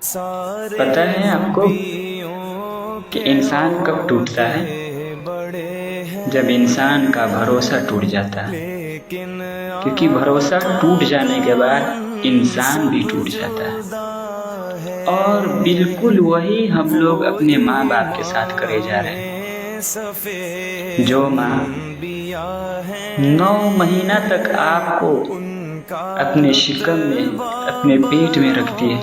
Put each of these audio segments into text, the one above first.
پتہ ہے آپ کو کہ انسان کب ٹوٹتا ہے؟ جب انسان کا بھروسہ ٹوٹ جاتا ہے، کیونکہ بھروسہ ٹوٹ جانے کے بعد انسان بھی ٹوٹ جاتا ہے، اور بالکل وہی ہم لوگ اپنے ماں باپ کے ساتھ کرے جا رہے ہیں۔ جو ماں 9 مہینہ تک آپ کو اپنے شکم میں، اپنے پیٹ میں رکھتی ہے،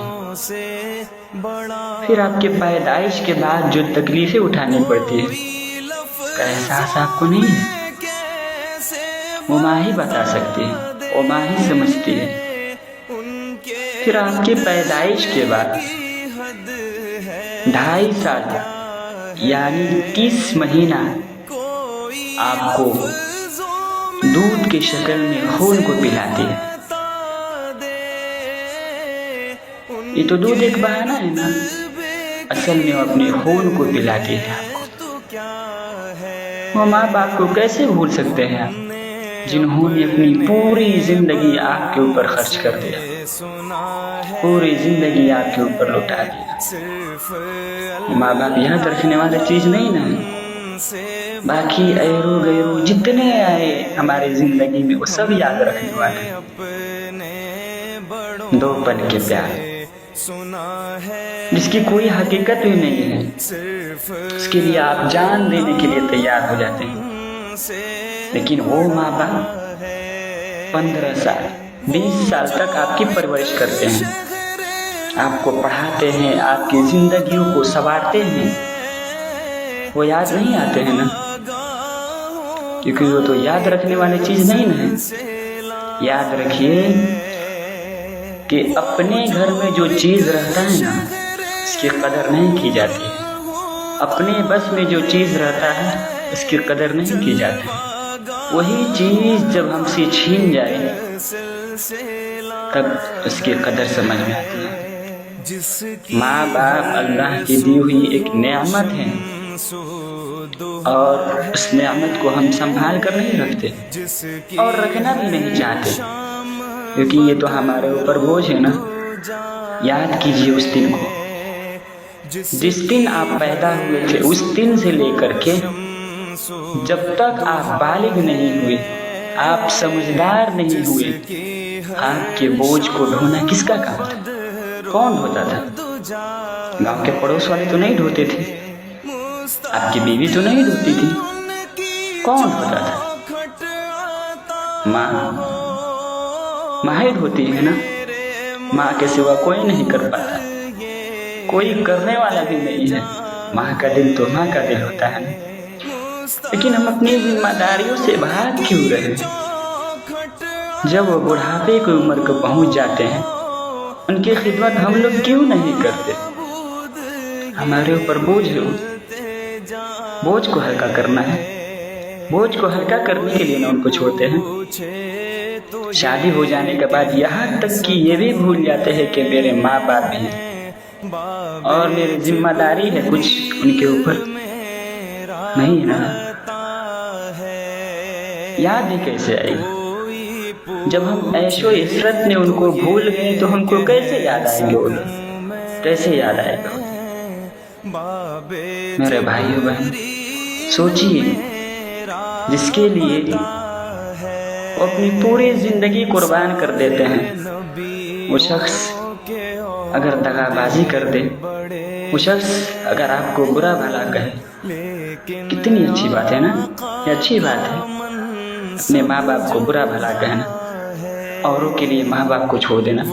پھر آپ کے پیدائش کے بعد جو تکلیفیں اٹھانی پڑتی ہے، اس کا احساس آپ کو نہیں ہے۔ وہ ماں ہی بتا سکتی ہے، وہ ماں ہی سمجھتی ہے۔ پھر آپ کی پیدائش کے بعد 2.5 سال یعنی 30 مہینہ آپ کو دودھ کی شکل میں خون کو پلاتی ہے۔ یہ تو دودھ ایک بہانہ ہے نا، اصل میں وہ اپنے خون کو پلاتی ہے آپ کو۔ وہ ماں باپ کو کیسے بھول سکتے ہیں آپ، جنہوں نے اپنی پوری زندگی آپ کے اوپر خرچ کر دیا، پوری زندگی آپ کے اوپر لوٹا دیا۔ ماں باپ یاد رکھنے والی چیز نہیں نا، باقی ایرو گیرو جتنے آئے ہماری زندگی میں وہ سب یاد رکھنے والے ہیں۔ 2 پل کے پیار، جس کی کوئی حقیقت بھی نہیں ہے، اس کے لیے آپ جان دینے کے لیے تیار ہو جاتے ہیں۔ لیکن وہ ماں باپ 15 سال 20 سال تک آپ کی پرورش کرتے ہیں، آپ کو پڑھاتے ہیں، آپ کی زندگیوں کو سنوارتے ہیں، وہ یاد نہیں آتے ہیں نا، کیونکہ وہ تو یاد رکھنے والی چیز نہیں نا۔ یاد رکھیے کہ اپنے گھر میں جو چیز رہتا ہے نا، اس کی قدر نہیں کی جاتی ہے۔ اپنے بس میں جو چیز رہتا ہے، اس کی قدر نہیں کی جاتی ہے۔ وہی چیز جب ہم سے چھین جائے تب اس کی قدر سمجھ میں آتی ہے۔ ماں باپ اللہ کی دی ہوئی ایک نعمت ہے، اور اس نعمت کو ہم سنبھال کر نہیں رکھتے، اور رکھنا بھی نہیں چاہتے، کیونکہ یہ تو ہمارے اوپر بوجھ ہے نا۔ یاد کیجیے اس دن کو، جس دن آپ پیدا ہوئے تھے، اس دن سے لے کر کے جب تک آپ بالغ نہیں ہوئے، آپ سمجھدار نہیں ہوئے، آپ کے بوجھ کو ڈھونا کس کا کام تھا؟ کون ڈھوتا تھا؟ گاؤں کے پڑوس والے تو نہیں ڈھوتے تھے، آپ کی بیوی تو نہیں ڈھوتی تھی، کون ڈھوتا تھا؟ ماں ہی ڈھوتی ہے نا۔ ماں کے سوا کوئی نہیں کر پاتا، کوئی کرنے والا بھی نہیں ہے۔ ماں کا دل تو ماں کا دل ہوتا ہے نا۔ لیکن ہم اپنی ذمہ داریوں سے بھاگ کیوں رہے؟ جب وہ بڑھاپے کی عمر کو پہنچ جاتے ہیں، ان کی خدمت ہم لوگ کیوں نہیں کرتے؟ ہمارے اوپر بوجھ ہے، بوجھ کو ہلکا کرنا ہے۔ بوجھ کو ہلکا کرنے کے لیے نہ ان کو چھوڑتے ہیں۔ شادی ہو جانے کے بعد یہاں تک کہ یہ بھی بھول جاتے ہیں کہ میرے ماں باپ بھی ہیں، اور میری ذمہ داری ہے کچھ ان کے اوپر، نہیں ہے نا۔ یاد ہی کیسے آئے گی؟ جب ہم عیش و عشرت میں ان کو بھول گئے تو ہم کو کیسے یاد آئیں گے وہ لوگ؟ کیسے یاد آئے گا؟ میرے بھائیو بہن، سوچیے، جس کے لیے وہ اپنی پوری زندگی قربان کر دیتے ہیں، وہ شخص اگر دغا بازی کر دے، وہ شخص اگر آپ کو برا بھلا کہے، کتنی اچھی بات ہے نا، یہ اچھی بات ہے اپنے ماں باپ کو برا بھلا کہنا، اوروں کے لیے ماں باپ کو چھوڑ دینا،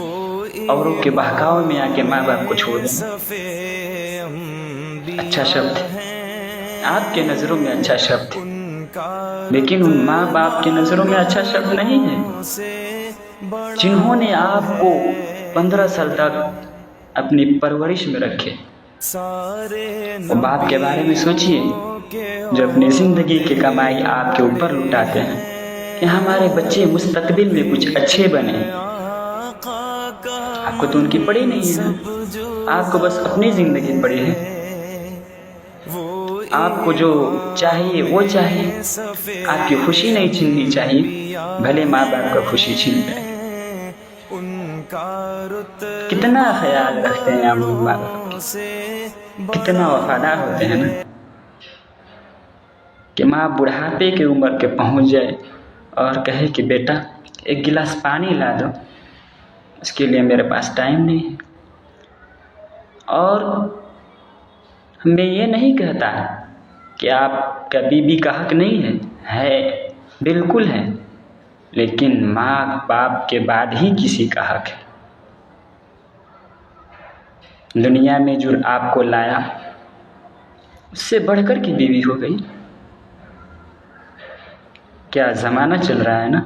اوروں کے بہکاؤ میں آ کے ماں باپ کو چھوڑ دینا۔ اچھا شبد ہے، آپ کے نظروں میں اچھا شبد ہے، لیکن ان ماں باپ کی نظروں میں اچھا شبد نہیں ہے، جنہوں نے آپ کو 15 سال تک اپنی پرورش میں رکھے۔ وہ باپ کے بارے میں سوچئے جو اپنی زندگی کی کمائی آپ کے اوپر لٹاتے ہیں کہ ہمارے بچے مستقبل میں کچھ اچھے بنے۔ آپ کو تو ان کی پڑی نہیں ہے نا، آپ کو بس اپنی زندگی پڑی ہے۔ آپ کو جو چاہیے وہ چاہیے، آپ کی خوشی نہیں چھیننی چاہیے، بھلے ماں باپ کا خوشی چھین جائے۔ کتنا خیال رکھتے ہیں امی بابا، کتنا وفادار ہوتے ہیں نا، کہ ماں بڑھاپے کی عمر کے پہنچ جائے اور کہے کہ بیٹا ایک گلاس پانی لا دو، اس کے لیے میرے پاس ٹائم نہیں ہے۔ اور میں یہ نہیں کہتا کہ آپ کا بیوی کا حق نہیں ہے بالکل ہے، لیکن ماں باپ کے بعد ہی کسی کا حق ہے۔ دنیا میں جو آپ کو لایا اس سے بڑھ کر کی بیوی ہو گئی۔ کیا زمانہ چل رہا ہے نا۔